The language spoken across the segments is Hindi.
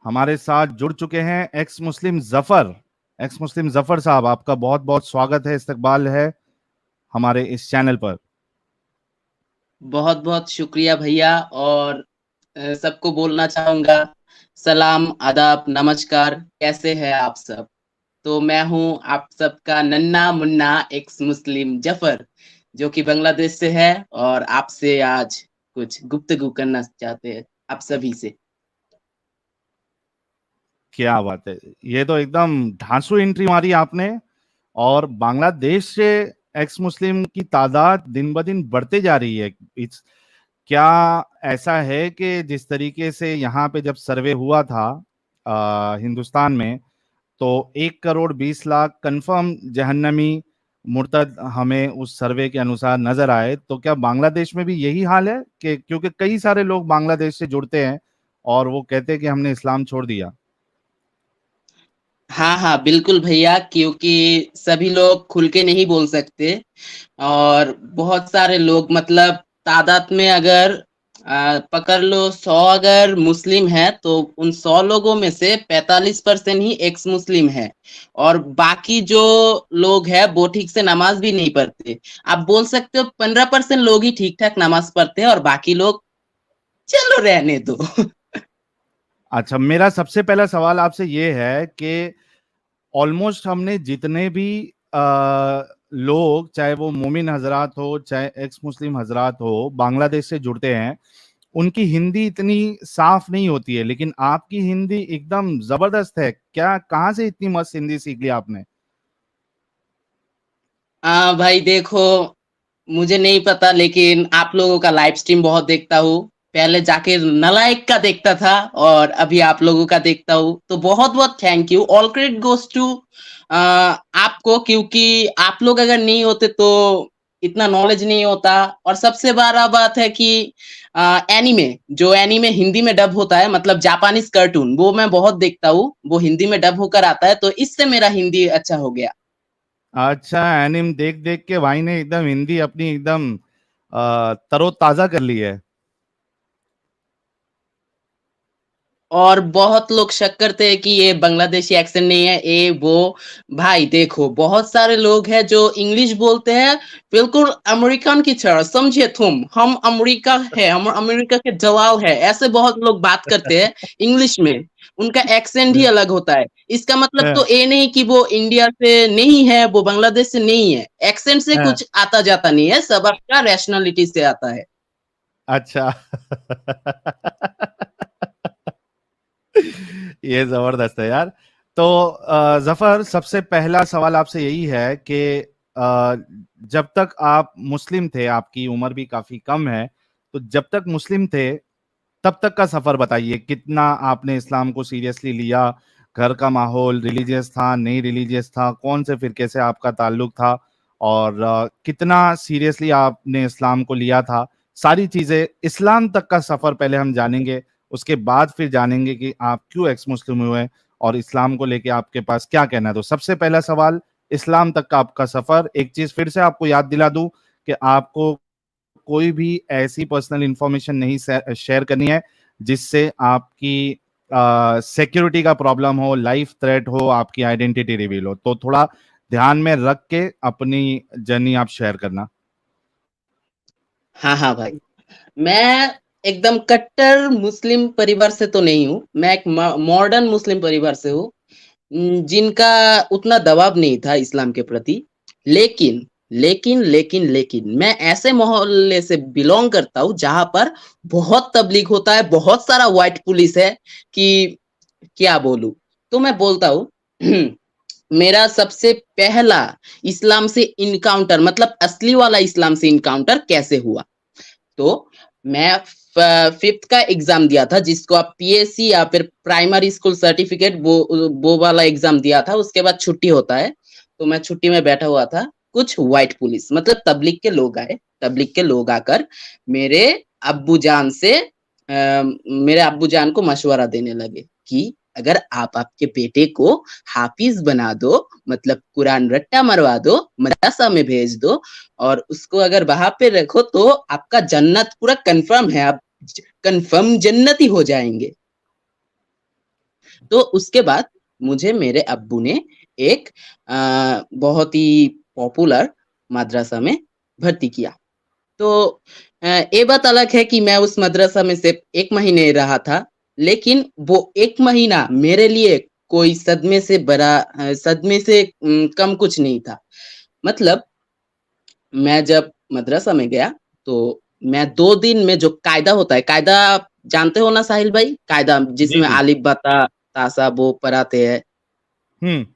हमारे साथ जुड़ चुके हैं एक्स मुस्लिम जफर। एक्स मुस्लिम जफर साहब, आपका बहुत बहुत स्वागत है, इस्तकबाल है हमारे इस चैनल पर। बहुत बहुत शुक्रिया भैया। और सबको बोलना चाहूंगा, सलाम आदाब नमस्कार, कैसे हैं आप सब। तो मैं हूं आप सबका नन्ना मुन्ना एक्स मुस्लिम जफर, जो कि बांग्लादेश से है, और आपसे आज कुछ गुफ्तगू करना चाहते हैं आप सभी से। क्या बात है, ये तो एकदम धांसू एंट्री मारी आपने। और बांग्लादेश से एक्स मुस्लिम की तादाद दिन ब दिन बढ़ते जा रही है। क्या ऐसा है कि जिस तरीके से यहाँ पे जब सर्वे हुआ था हिंदुस्तान में, तो 1 करोड़ 20 लाख कंफर्म जहन्नमी मुर्तद हमें उस सर्वे के अनुसार नजर आए, तो क्या बांग्लादेश में भी यही हाल है? कि क्योंकि कई सारे लोग बांग्लादेश से जुड़ते हैं और वो कहते हैं कि हमने इस्लाम छोड़ दिया। हाँ हाँ बिल्कुल भैया, क्योंकि सभी लोग खुल के नहीं बोल सकते। और बहुत सारे लोग, मतलब तादाद में अगर पकड़ लो 100 अगर मुस्लिम है, तो उन 100 लोगों में से 45% ही एक्स मुस्लिम है। और बाकी जो लोग हैं वो ठीक से नमाज भी नहीं पढ़ते। आप बोल सकते हो 15% लोग ही ठीक ठाक नमाज पढ़ते हैं, और बाकी लोग चलो रहने दो। अच्छा, मेरा सबसे पहला सवाल आपसे ये है कि ऑलमोस्ट हमने जितने भी लोग, चाहे वो मोमिन हजरात हो चाहे एक्स मुस्लिम हजरात हो, बांग्लादेश से जुड़ते हैं, उनकी हिंदी इतनी साफ नहीं होती है, लेकिन आपकी हिंदी एकदम जबरदस्त है। क्या, कहाँ से इतनी मस्त हिंदी सीख ली आपने? भाई देखो, मुझे नहीं पता, लेकिन आप लोगों का लाइव स्ट्रीम बहुत देखता हूँ। पहले जाके नलायक का देखता था, और अभी आप लोगों का देखता हूँ, तो बहुत बहुत thank you. All credit goes to आपको, क्योंकि आप लोग अगर नहीं होते तो इतना नॉलेज नहीं होता। और सबसे बड़ा बात है कि एनीमे, जो एनीमे हिंदी में डब होता है, मतलब जापानीज कार्टून, वो मैं बहुत देखता हूँ। वो हिंदी में डब होकर आता है, तो इससे मेरा हिंदी अच्छा हो गया। अच्छा, एनिम देख देख के भाई ने एकदम हिंदी अपनी एकदम तरोताजा कर ली है। और बहुत लोग शक करते हैं कि ये बांग्लादेशी एक्सेंट नहीं है, ये वो। भाई देखो, बहुत सारे लोग हैं जो इंग्लिश बोलते हैं बिल्कुल अमेरिकन की तरह, समझे तुम। हम अमेरिका है, हम अमेरिका के जवाब है, ऐसे बहुत लोग बात करते हैं इंग्लिश में। उनका एक्सेंट ही अलग होता है। इसका मतलब तो ये नहीं कि वो इंडिया से नहीं है, वो बांग्लादेश से नहीं है। एक्सेंट से कुछ आता जाता नहीं है, सबका रैशनैलिटी से आता है। अच्छा। ये जबरदस्त है यार। तो जफर, सबसे पहला सवाल आपसे यही है कि जब तक आप मुस्लिम थे, आपकी उम्र भी काफी कम है, तो जब तक मुस्लिम थे तब तक का सफर बताइए। कितना आपने इस्लाम को सीरियसली लिया? घर का माहौल रिलीजियस था, नहीं रिलीजियस था? कौन से फिरके से आपका ताल्लुक था? और कितना सीरियसली आपने इस्लाम को लिया था? सारी चीजें, इस्लाम तक का सफर पहले हम जानेंगे, उसके बाद फिर जानेंगे कि आप क्यों एक्स मुस्लिम हुए और इस्लाम को लेके आपके पास क्या कहना है। तो सबसे पहला सवाल, इस्लाम तक का आपका सफर। एक चीज फिर से आपको याद दिला दूं कि आपको कोई भी ऐसी पर्सनल इंफॉर्मेशन नहीं शेयर करनी है जिससे आपकी सिक्योरिटी का प्रॉब्लम हो, लाइफ थ्रेट हो, आपकी आइडेंटिटी रिवील हो। तो थोड़ा ध्यान में रख के अपनी जर्नी आप शेयर करना। हाँ हाँ भाई, मैं एकदम कट्टर मुस्लिम परिवार से तो नहीं हूँ। मैं एक मॉडर्न मुस्लिम परिवार से हूँ, जिनका उतना दबाव नहीं था इस्लाम के प्रति। लेकिन लेकिन मैं ऐसे मोहल्ले से बिलोंग करता हूँ जहां पर बहुत तबलीग होता है, बहुत सारा व्हाइट पुलिस है कि क्या बोलूं। तो मैं बोलता हूँ, मेरा सबसे पहला इस्लाम से इनकाउंटर, मतलब असली वाला इस्लाम से इनकाउंटर कैसे हुआ। तो मैं 5th का एग्जाम दिया था, जिसको आप पीएससी या फिर प्राइमरी स्कूल सर्टिफिकेट, वो वाला एग्जाम दिया था। उसके बाद छुट्टी होता है, तो मैं छुट्टी में बैठा हुआ था। कुछ व्हाइट पुलिस, मतलब तबलीग के लोग आए। तबलीग के लोग आकर मेरे अब्बू जान से मेरे अब्बू जान को मशवरा देने लगे कि अगर आप आपके बेटे को हाफिज बना दो, मतलब कुरान रट्टा मरवा दो, मदरसा में भेज दो, और उसको अगर वहां पे रखो, तो आपका जन्नत पूरा कंफर्म है, आप कंफर्म जन्नती हो जाएंगे। तो उसके बाद मुझे मेरे अब्बू ने एक बहुत ही पॉपुलर मदरसा में भर्ती किया। तो ये बात अलग है कि मैं उस मदरसा में सिर्फ 1 महीने रहा था, लेकिन वो 1 महीना मेरे लिए कोई सदमे से कम कुछ नहीं था। मतलब मैं जब मदरसा में गया, तो मैं 2 दिन में जो कायदा होता है, कायदा जानते हो ना साहिल भाई? कायदा जी जिसमें जी। अलिफ, बा, ता, तासा वो पढ़ाते हैं। हम्म।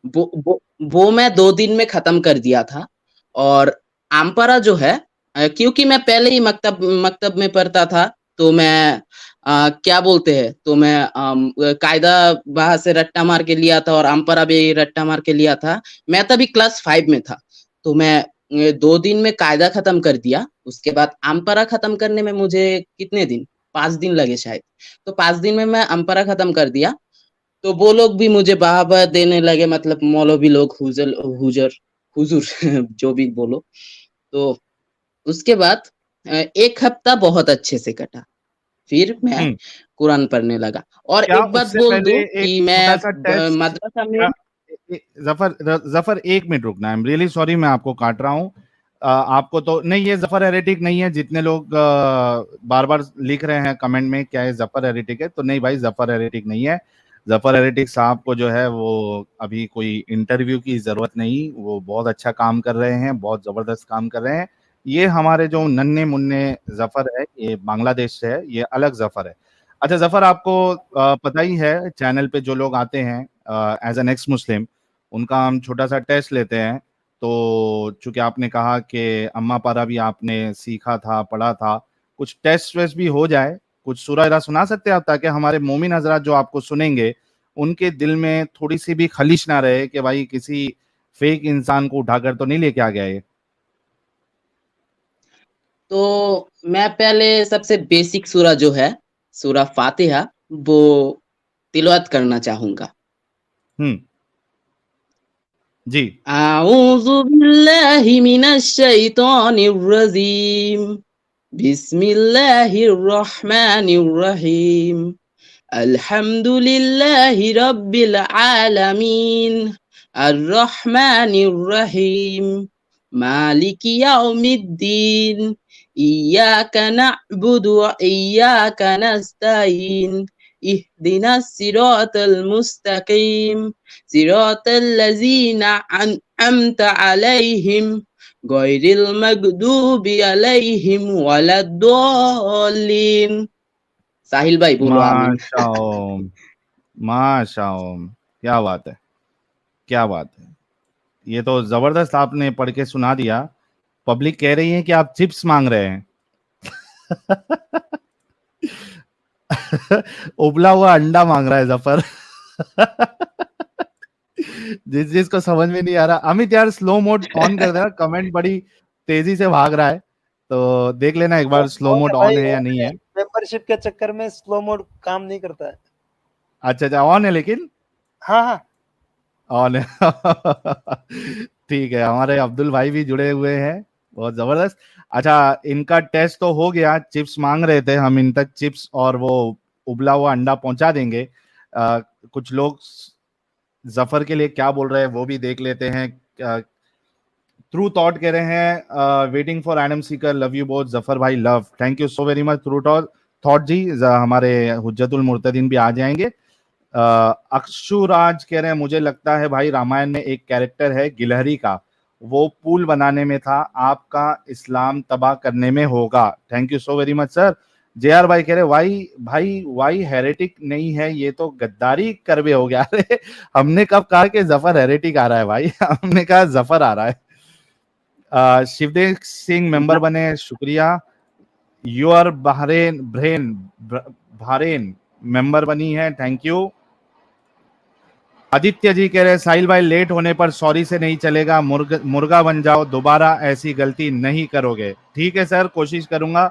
वो मैं 2 दिन में खत्म कर दिया था। और आमपरा जो है, क्योंकि मैं पहले ही मकतब में पढ़ता था, तो मैं क्या बोलते हैं, तो मैं कायदा बाहर से रट्टा मार के लिया था और आमपरा भी रट्टा मार के लिया था। मैं तभी क्लास 5 में था, तो मैं 2 दिन में कायदा खत्म कर दिया। उसके बाद आमपरा खत्म करने में मुझे कितने दिन, 5 दिन लगे शायद। तो 5 दिन में मैं आमपरा खत्म कर दिया। तो वो लोग भी मुझे वाह-वाह देने लगे, मतलब मौलवी लोग, हुजूर जो भी बोलो। तो उसके बाद 1 हफ्ता बहुत अच्छे से कटा। फिर मैं हम्म। कुरान पढ़ने लगा। और क्या एक बात उससे बोल पहले दूं एक कि छोटा मैं सा टेस्ट, मदरसा में। क्या जफर, जफर 1 मिनट रुकना, आई एम रियली सॉरी, मैं आपको काट रहा हूँ। आपको तो नहीं, ये जफर हेरेटिक नहीं है, जितने लोग बार बार लिख रहे हैं कमेंट में क्या ये जफर हेरेटिक है, तो नहीं भाई, जफर हेरेटिक नहीं है। जफर हेरेटिक साहब को जो है वो अभी कोई इंटरव्यू की जरूरत नहीं, वो बहुत अच्छा काम कर रहे हैं, बहुत जबरदस्त काम कर रहे हैं। ये हमारे जो नन्हे मुन्ने जफर है, ये बांग्लादेश से है, ये अलग जफर है। अच्छा जफर, आपको पता ही है चैनल पे जो लोग आते हैं एज एन एक्स मुस्लिम, उनका हम छोटा सा टेस्ट लेते हैं। तो चूंकि आपने कहा कि अम्मा पारा भी आपने सीखा था, पढ़ा था, कुछ टेस्ट वेस्ट भी हो जाए, कुछ सूरह इरा सुना सकते हैं आप, ताकि हमारे मोमिन हजरात जो आपको सुनेंगे उनके दिल में थोड़ी सी भी खलिश ना रहे कि भाई किसी फेक इंसान को उठाकर तो नहीं लेके आ गया ये। तो मैं पहले सबसे बेसिक सूरा जो है, सूरा फातिहा, वो तिलावत करना चाहूँगा। हम्म। जी। अऊज़ु बिल्लाहि मिनश शैतानिर रजीम। बिस्मिल्लाहिर रहमानिर रहीम। अल्हम्दुलिल्लाहि रब्बिल आलमीन। अर्रहमानिर रहीम। मालिकि यौमिद्दीन। इय्याका नअबुदु व इय्याका नस्तईन। इहदिनस सिरातल मुस्तकीम। सिरातल लज़ीना अनअमता अलैहिम गैरिल मगदूबि अलैहिम वलद्दॉलीन। साहिल भाई बोलो आमीन। माशाओम, माशाओम, क्या बात है, क्या बात है। ये तो जबरदस्त आपने पढ़ के सुना दिया। पब्लिक कह रही है कि आप चिप्स मांग रहे हैं। उबला हुआ अंडा मांग रहा है जफर। जिसको समझ में नहीं आ रहा, अमित यार स्लो मोड ऑन कर देना, कमेंट बड़ी तेजी से भाग रहा है, तो देख लेना एक बार स्लो ऑन मोड है ऑन भाई, है या ऑन नहीं है। है। मेंबरशिप के चक्कर में स्लो मोड काम नहीं करता है। अच्छा अच्छा, ऑन है लेकिन, हाँ हाँ। ऑन है। ठीक है, हमारे अब्दुल भाई भी जुड़े हुए हैं, बहुत जबरदस्त। अच्छा, इनका टेस्ट तो हो गया, चिप्स मांग रहे थे, हम इन तक चिप्स और वो उबला हुआ अंडा पहुंचा देंगे। कुछ लोग जफर के लिए क्या बोल रहे हैं वो भी देख लेते हैं। ट्रू थॉट कह रहे हैं waiting for Adam Seeker, love you both Zafar भाई, love, thank you so very much true thought ji. हमारे हुज्जतुल मुर्तदीन भी आ जाएंगे। अक्षुराज कह रहे हैं मुझे लगता है भाई रामायण में एक कैरेक्टर है गिलहरी का, वो पुल बनाने में था, आपका इस्लाम तबाह करने में होगा। Thank you so very much sir. J are भाई कह रहे वाई भाई, वाई हेरेटिक नहीं है, ये तो गद्दारी करवे हो गया। अरे हमने कब कहा कि जफर हेरेटिक आ रहा है भाई? हमने कहा जफर आ रहा है। शिवदेव सिंह मेंबर बने, शुक्रिया। यूआर बहरेन मेंबर बनी है, थैंक यू। आदित्य जी कह रहे हैं साहिल भाई लेट होने पर सॉरी से नहीं चलेगा, मुर्गा बन जाओ, दोबारा ऐसी गलती नहीं करोगे। ठीक है सर, कोशिश करूंगा।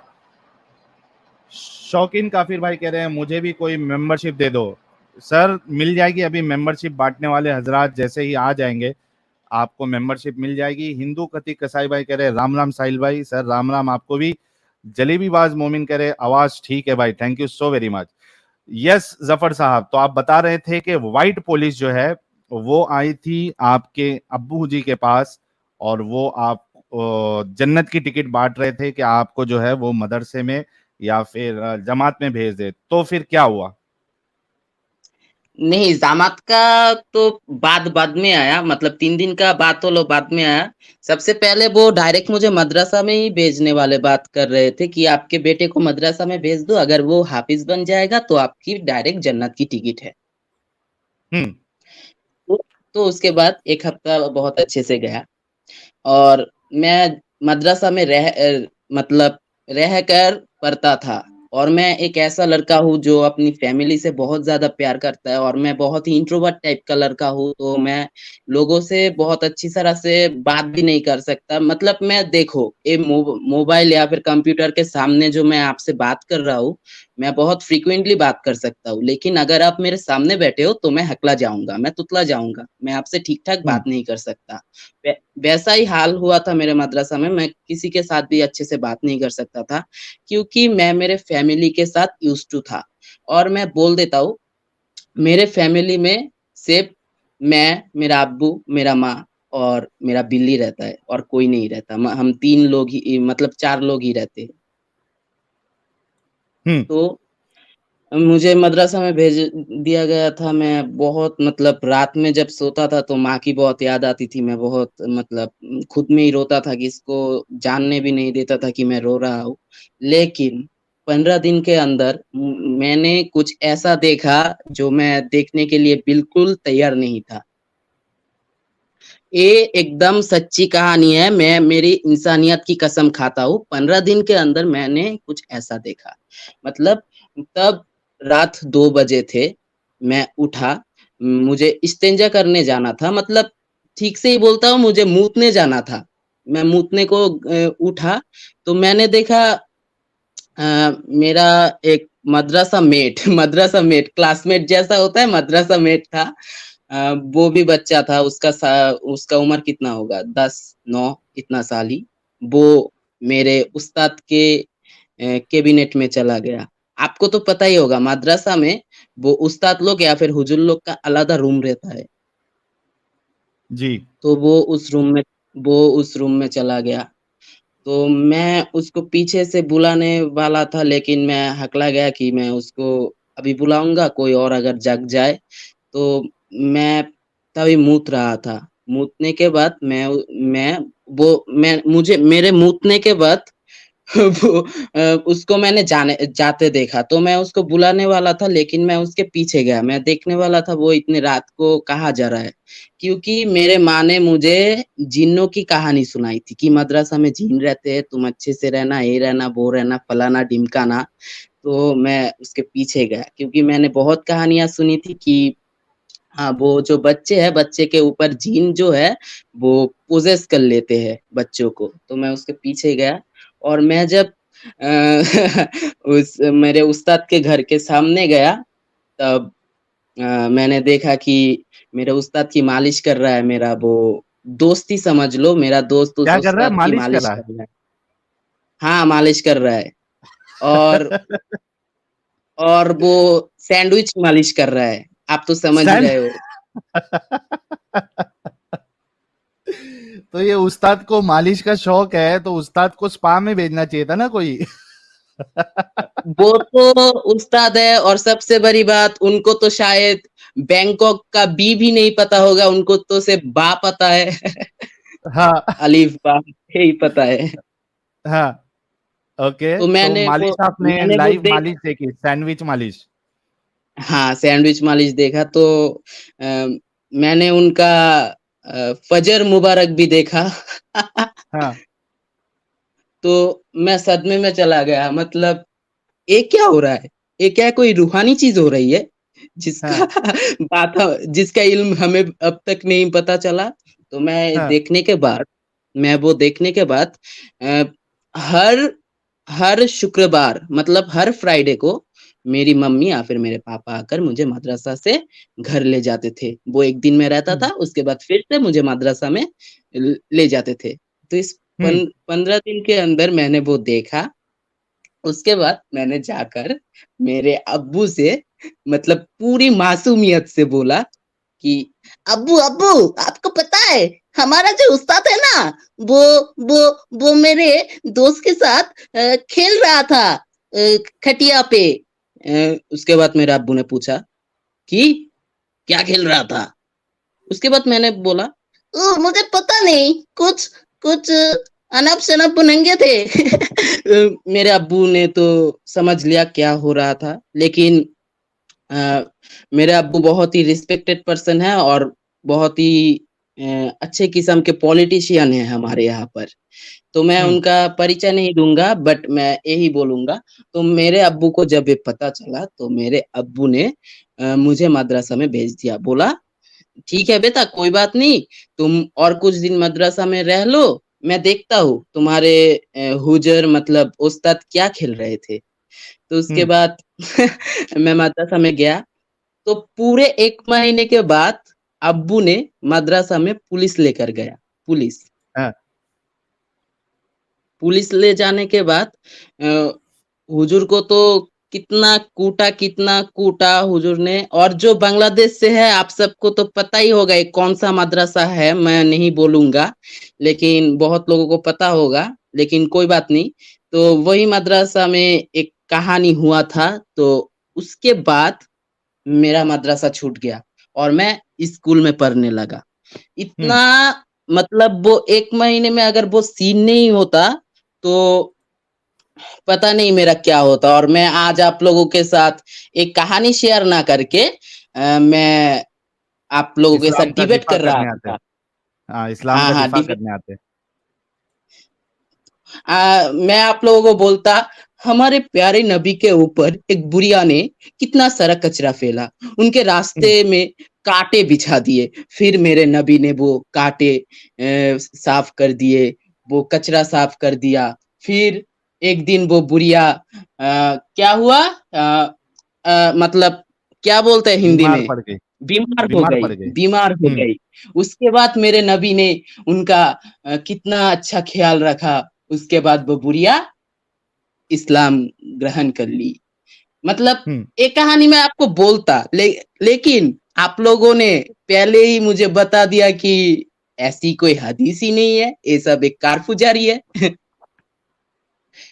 शौकीन काफिर भाई कह रहे हैं मुझे भी कोई मेंबरशिप दे दो। सर मिल जाएगी, अभी मेंबरशिप बांटने वाले हजरात जैसे ही आ जाएंगे आपको मेंबरशिप मिल जाएगी। हिंदू कति कसाई भाई कह रहे राम राम साहिल भाई, सर राम राम आपको भी। जलेबीबाज मोमिन कह रहे आवाज ठीक है भाई, thank you so very much. Yes Zafar साहब, तो आप बता रहे थे कि व्हाइट पुलिस जो है वो आई थी आपके अब्बू जी के पास, और वो आप जन्नत की टिकट बांट रहे थे कि आपको जो है वो मदरसे में या फिर जमात में भेज दे। तो फिर क्या हुआ? नहीं, जमात का तो बाद में आया, मतलब 3 दिन का बात तो लो बाद में आया। सबसे पहले वो डायरेक्ट मुझे मदरसा में ही भेजने वाले बात कर रहे थे कि आपके बेटे को मदरसा में भेज दो, अगर वो हाफिज बन जाएगा तो आपकी डायरेक्ट जन्नत की टिकट है। हम्म। तो, तो उसके बाद 1 हफ्ता बहुत अच्छे से गया, और मैं मदरसा में मतलब रह कर पढ़ता था। और मैं एक ऐसा लड़का हूँ जो अपनी फैमिली से बहुत ज्यादा प्यार करता है, और मैं बहुत ही इंट्रोवर्ट टाइप का लड़का हूँ, तो मैं लोगों से बहुत अच्छी तरह से बात भी नहीं कर सकता। मतलब मैं देखो, ये मोबाइल या फिर कंप्यूटर के सामने जो मैं आपसे बात कर रहा हूँ, मैं बहुत फ्रीक्वेंटली बात कर सकता हूँ, लेकिन अगर आप मेरे सामने बैठे हो तो मैं हकला जाऊंगा, मैं तुतला जाऊंगा, मैं आपसे ठीक ठाक हम्म। बात नहीं कर सकता। वैसा ही हाल हुआ था मेरे मदरसा में, मैं किसी के साथ भी अच्छे से बात नहीं कर सकता था, क्योंकि मैं मेरे फैमिली के साथ यूज्ड टू था। और मैं बोल देता हूँ, मेरे फैमिली में सिर्फ मैं, मेरा अब्बू, मेरा माँ और मेरा बिल्ली रहता है, और कोई नहीं रहता। हम 3 लोग ही, मतलब 4 लोग ही रहते हैं। हम्म। तो मुझे मदरसा में भेज दिया गया था। मैं बहुत, मतलब रात में जब सोता था तो माँ की बहुत याद आती थी। मैं बहुत, मतलब खुद में ही रोता था कि इसको जानने भी नहीं देता था कि मैं रो रहा हूँ। लेकिन 15 दिन के अंदर मैंने कुछ ऐसा देखा जो मैं देखने के लिए बिल्कुल तैयार नहीं था। ये एकदम सच्ची कहानी है, मैं मेरी इंसानियत की कसम खाता हूँ। 15 दिन के अंदर मैंने कुछ ऐसा देखा। मतलब तब रात 2 बजे थे, मैं उठा, मुझे इस्तिंजा करने जाना था, मतलब ठीक से ही बोलता हूँ, मुझे मूतने जाना था। मैं मूतने को उठा, तो मैंने देखा मेरा एक मदरसा मेट मदरसा मेट, क्लासमेट जैसा होता है, मदरसा मेट था। वो भी बच्चा था, उसका उम्र कितना होगा, 10-9 इतना साल ही। वो मेरे उस्ताद के कैबिनेट में चला गया। आपको तो पता ही होगा, मदरसा में वो उस्ताद लोग या फिर हुजूर लोग का अलग रूम रहता है। जी। तो वो उस रूम में चला गया। तो मैं उसको पीछे से बुलाने वाला था, लेकिन मैं हकला गया कि मैं उसको अभी बुलाऊंगा, कोई और अगर जग जाए। तो मैं तभी मूत रहा था। मूतने के बाद मैं मैं मुझे मेरे मूतने के बाद वो उसको मैंने जाने जाते देखा, तो मैं उसको बुलाने वाला था, लेकिन मैं उसके पीछे गया। मैं देखने वाला था वो इतनी रात को कहाँ जा रहा है, क्योंकि मेरे माँ ने मुझे जिन्नों की कहानी सुनाई थी कि मदरसा में जिन रहते हैं, तुम अच्छे से रहना, ये रहना, वो रहना, फलाना ढिमकाना। तो मैं उसके पीछे गया, क्योंकि मैंने बहुत कहानियां सुनी थी कि हाँ, वो जो बच्चे हैं, बच्चे के ऊपर जीन जो है वो पोजेस कर लेते हैं बच्चों को। तो मैं उसके पीछे गया, और मैं जब उस मेरे उस्ताद के घर के सामने गया, तब मैंने देखा कि मेरे उस्ताद की मालिश कर रहा है, मेरा वो दोस्त ही समझ लो, मेरा दोस्त उस क्या कर रहा है? उस्ताद की मालिश कर मालिश रहा कर रहा है। हाँ, मालिश कर रहा है। और है? और वो सैंडविच मालिश कर रहा है। आप तो समझ ही सैंड रहे हो। तो ये उस्ताद को मालिश का शौक है, तो उस्ताद को स्पा में भेजना चाहिए था ना कोई। वो तो उस्ताद है, और सबसे बड़ी बात, उनको तो शायद बैंकॉक का बी भी नहीं पता होगा, उनको तो सिर्फ बा पता है। हाँ। अलीफ बा यही पता है। हाँ। ओके, तो तो मालिश आपने मैंने वो लाइव देख मालिश देखी, सैंडविच मालिश। हाँ, सैंडविच मालिश देखा। तो मैंने उनका फजर मुबारक भी देखा। हाँ। तो मैं सदमे में चला गया, मतलब ये क्या हो रहा है? ये क्या कोई रूहानी चीज हो रही है जिसका हाँ। जिसका इल्म हमें अब तक नहीं पता चला। तो हाँ। मैं वो देखने के बाद अ, हर हर शुक्रवार, मतलब हर फ्राइडे को मेरी मम्मी या फिर मेरे पापा आकर मुझे मदरसा से घर ले जाते थे। वो 1 दिन में रहता था, हम्म। उसके बाद फिर से मुझे मदरसा में ले जाते थे। तो इस हम्म। 15 दिन के अंदर मैंने वो देखा। उसके बाद मैंने जाकर मेरे अब्बू से मतलब पूरी मासूमियत से बोला कि अब्बू अब्बू आपको पता है हमारा जो उस्ताद है ना वो वो वो मेरे दोस्त के साथ खेल रहा था खटिया पे। उसके बाद मेरे अब्बू ने पूछा कि क्या खेल रहा था। उसके बाद मैंने बोला मुझे पता नहीं कुछ कुछ अनप शनप नंगे थे। मेरे अब्बू ने तो समझ लिया क्या हो रहा था, लेकिन मेरे अब्बू बहुत ही रिस्पेक्टेड पर्सन है और बहुत ही अच्छे किस्म के पॉलिटिशियन है हमारे यहाँ पर। तो मैं उनका परिचय नहीं दूंगा, बट मैं यही बोलूंगा। तो मेरे अब्बू को जब ये पता चला तो मेरे अब्बू ने मुझे मदरसा में भेज दिया। बोला ठीक है बेटा कोई बात नहीं, तुम और कुछ दिन मदरसा में रह लो, मैं देखता हूँ तुम्हारे हुजर मतलब उस्ताद क्या खेल रहे थे। तो उसके बाद मैं मदरसा में गया। तो पूरे 1 महीने के बाद अब्बू ने मदरसा में पुलिस लेकर गया। पुलिस हाँ। पुलिस ले जाने के बाद हुजूर को तो कितना कूटा हुजूर ने। और जो बांग्लादेश से है आप सबको तो पता ही होगा ये कौन सा मदरसा है, मैं नहीं बोलूंगा, लेकिन बहुत लोगों को पता होगा, लेकिन कोई बात नहीं। तो वही मदरसा में एक कहानी हुआ था। तो उसके बाद मेरा मदरसा छूट गया और मैं स्कूल में पढ़ने लगा। इतना मतलब वो 1 महीने में अगर वो सीन नहीं होता तो पता नहीं मेरा क्या होता। और मैं आज आप लोगों के साथ एक कहानी शेयर ना करके मैं आप लोगों के इस्लाम साथ का डिबेट दिफा कर रहा करने आते था। हैं। हाँ, इस्लाम हाँ का हाँ दिफा डिबेट। करने आते हैं। मैं आप लोगों को बोलता हमारे प्यारे नबी के ऊपर एक बुढ़िया ने कितना सारा कचरा फैला, उनके रास्ते में कांटे बिछा दिए, फिर मेरे नबी ने वो कांटे साफ कर दिए, वो कचरा साफ कर दिया। फिर एक दिन वो बुढ़िया क्या हुआ मतलब क्या बोलते हैं हिंदी बीमार में, पड़ गई। बीमार पड़ गई। बीमार हो गई। उसके बाद मेरे नबी ने उनका कितना अच्छा ख्याल रखा। उसके बाद वो बुढ़िया इस्लाम ग्रहण कर ली। मतलब एक कहानी मैं आपको बोलता लेकिन आप लोगों ने पहले ही मुझे बता दिया कि ऐसी कोई हदीस ही नहीं है, ये सब एक कारफुजारी है।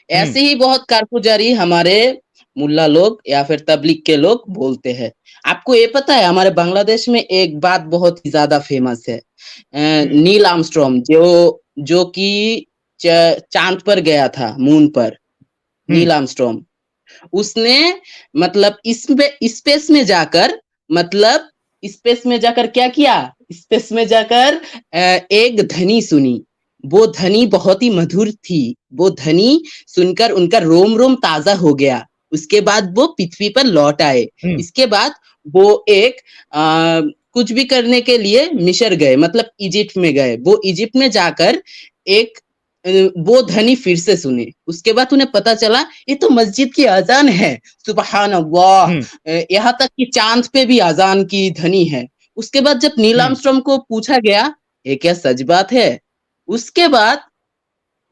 ऐसे ही बहुत कारफुजारी हमारे मुल्ला लोग या फिर तबलीग के लोग बोलते हैं। आपको ये पता है हमारे बांग्लादेश में एक बात बहुत ही ज्यादा फेमस है, नील आर्मस्ट्रॉन्ग जो कि चांद पर गया था, मून पर। नील आर्मस्ट्रॉन्ग उसने मतलब इसमें स्पेस में जाकर मतलब स्पेस में जाकर क्या किया, स्पेस में जाकर एक ध्वनि सुनी। वो ध्वनि बहुत ही मधुर थी। वो ध्वनि सुनकर उनका रोम रोम ताजा हो गया। उसके बाद वो पृथ्वी पर लौट आए। इसके बाद वो एक कुछ भी करने के लिए मिस्र गए, मतलब इजिप्ट में गए। वो इजिप्ट में जाकर एक वो ध्वनि फिर से सुने। उसके बाद उन्हें पता चला ये तो मस्जिद की अजान है। सुबहान अल्लाह, यहाँ तक कि चांद पे भी अजान की ध्वनि है। उसके बाद जब नील आर्मस्ट्रॉन्ग को पूछा गया ये क्या सच बात है, उसके बाद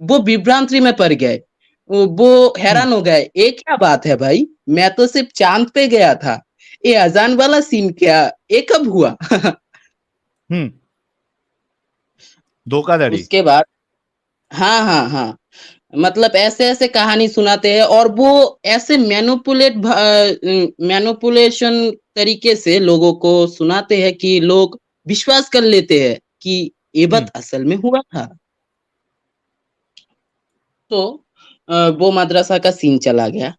वो विभ्रांति में पड़ गए। वो हैरान हो गए, ये क्या बात है भाई, मैं तो सिर्फ चांद पे गया था, ये अजान वाला सीन क्या, ये कब हुआ। धोखाधड़ी। उसके बाद हाँ हाँ हाँ, मतलब ऐसे ऐसे कहानी सुनाते हैं और वो ऐसे मैनिपुलेशन तरीके से लोगों को सुनाते हैं कि लोग विश्वास कर लेते हैं कि ये बात असल में हुआ था। तो वो मदरसा का सीन चला गया।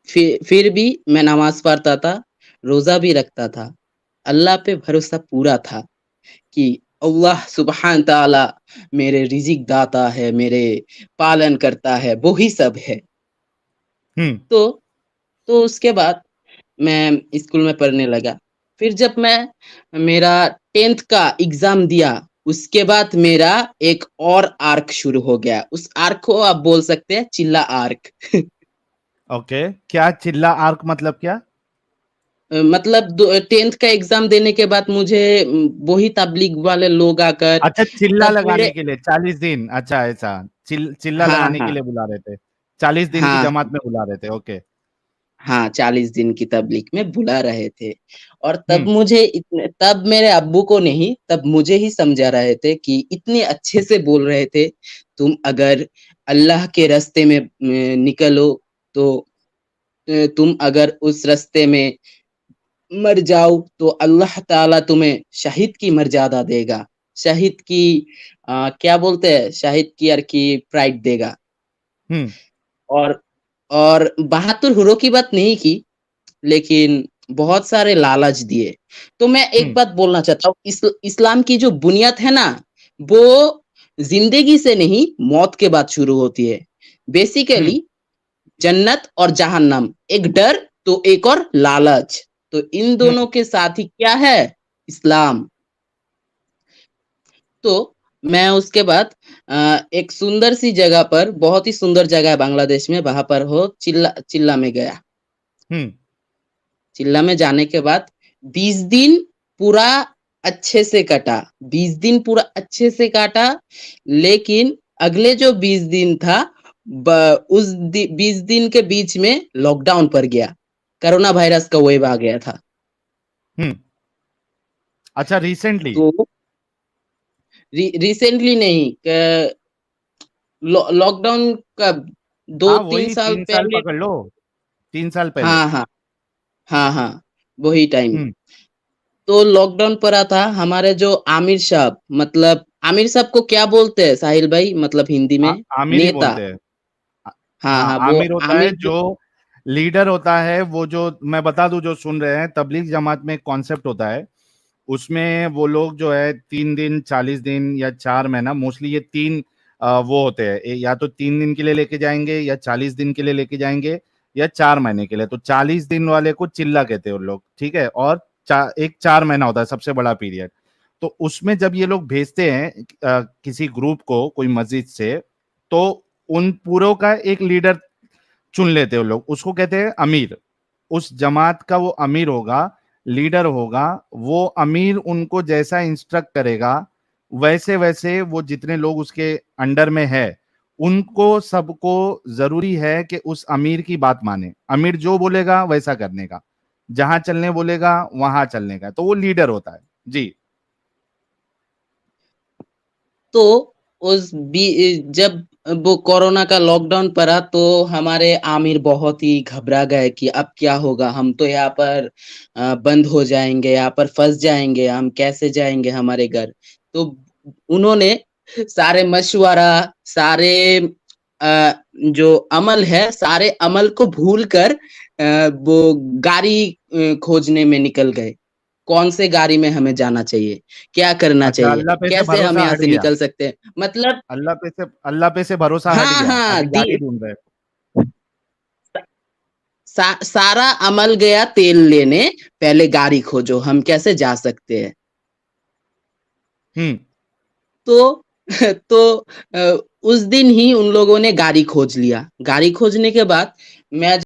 फिर भी मैं नमाज पढ़ता था, रोजा भी रखता था। अल्लाह पे भरोसा पूरा था कि अल्लाह सुब्हान ताला मेरे रिजिक दाता है, मेरे पालन करता है, वो ही सब है। तो उसके बाद मैं स्कूल में पढ़ने लगा। फिर जब मैं मेरा 10th का एग्जाम दिया, उसके बाद मेरा एक और आर्क शुरू हो गया। उस आर्क को आप बोल सकते हैं चिल्ला आर्क। ओके, क्या चिल्ला आर्क मतलब क्या? मतलब 10th का एग्जाम देने के बाद मुझे वही तबलीग वाले लोग आकर अच्छा, चिल्ला मतलब लगाने मेरे के लिए 40 दिन। अच्छा, ऐसा चिल्ला हाँ लगाने के हाँ लिए बुला रहे थे, 40 दिन की हाँ जमात में बुला रहे थे। ओके। हाँ 40 दिन की तबलीग में बुला रहे थे। और तब हम्म तब मेरे अब्बू को नहीं, तब मुझे ही समझा रहे थे कि इतने अच्छे से बोल रहे थे, तुम अगर अल्लाह के रास्ते में निकलो तो तुम अगर उस रास्ते में मर जाओ तो अल्लाह ताला तुम्हें शहीद की मर्यादा देगा, शहीद की क्या बोलते हैं, शहीद की यार की प्राइड देगा। हम्म और बहादुर हुरों की बात नहीं की, लेकिन बहुत सारे लालच दिए। तो मैं एक हम्म बात बोलना चाहता हूँ, इस्लाम की जो बुनियाद है ना, वो जिंदगी से नहीं मौत के बाद शुरू होती है। हम्म बेसिकली जन्नत और जहन्नम, एक डर तो एक और लालच, तो इन हम्म दोनों के साथ ही क्या है, इस्लाम। तो मैं उसके बाद एक सुंदर सी जगह पर, बहुत ही सुंदर जगह है बांग्लादेश में, वहां पर हो चिल्ला चिल्ला में गया। हम्म चिल्ला में जाने के बाद 20 दिन पूरा अच्छे से कटा, 20 दिन पूरा अच्छे से काटा। लेकिन अगले जो 20 दिन था, 20 दिन के बीच में लॉकडाउन पड़ गया, कोरोना वायरस का वेव आ गया था। हम्म अच्छा, रिसेंटली? तो रिसेंटली नहीं, लॉकडाउन का दो हाँ, तीन वही साल 3 साल पहले। पकड़ लो, 3 साल पहले। हाँ हाँ हाँ हाँ, वही टाइम। हम्म तो लॉकडाउन पड़ा था, हमारे जो आमिर साहब, मतलब आमिर साहब को क्या बोलते हैं साहिल भाई, मतलब हिंदी में आमिर ही नेता। बोलते हैं। आ- हाँ हाँ, हाँ, वो आमिर होता है आमिर जो। जो लीडर होता है, वो जो मैं बता दूं, जो सुन रहे हैं, तबलीग जमात में एक कॉन्सेप्ट होता है। उसमें वो लोग जो है 3 दिन, 40 दिन या 4 महीना, मोस्टली ये तीन वो होते हैं, या तो 3 दिन के लिए लेके जाएंगे, या 40 दिन के लिए लेके जाएंगे, या 4 महीने के लिए। तो 40 दिन वाले को चिल्ला कहते हैं उन लोग, ठीक है। और एक 4 महीना होता है सबसे बड़ा पीरियड। तो उसमें जब ये लोग भेजते हैं किसी ग्रुप को कोई मस्जिद से, तो उन पूरों का एक लीडर चुन लेते हैं लोग, उसको कहते हैं अमीर। उस जमात का वो अमीर होगा, लीडर होगा। वो अमीर उनको जैसा इंस्ट्रक्ट करेगा, वैसे वैसे वो जितने लोग उसके अंडर में है, उनको सबको जरूरी है कि उस अमीर की बात माने। अमीर जो बोलेगा वैसा करने का, जहां चलने बोलेगा वहां चलने का। तो वो लीडर होता है जी। तो जब वो कोरोना का लॉकडाउन पड़ा, तो हमारे आमिर बहुत ही घबरा गए कि अब क्या होगा, हम तो यहाँ पर बंद हो जाएंगे, यहाँ पर फंस जाएंगे, हम कैसे जाएंगे हमारे घर। तो उन्होंने सारे मशवरा, सारे जो अमल है, सारे अमल को भूल कर वो गाड़ी खोजने में निकल गए। कौन से गाड़ी में हमें जाना चाहिए, क्या करना अच्छा, चाहिए, अल्लाह पे से कैसे हम भरोसा यहाँ हट से गया। निकल सकते हैं, मतलब। अल्लाह पे से भरोसा हट हाँ गया, हाँ, अभी गाड़ी ढूंढ रहे हैं। सारा अमल गया तेल लेने, पहले गाड़ी खोजो, हम कैसे जा सकते हैं। हम्म तो तो उस दिन ही उन लोगों ने गाड़ी खोज लिया। गाड़ी खोजने के बाद मैं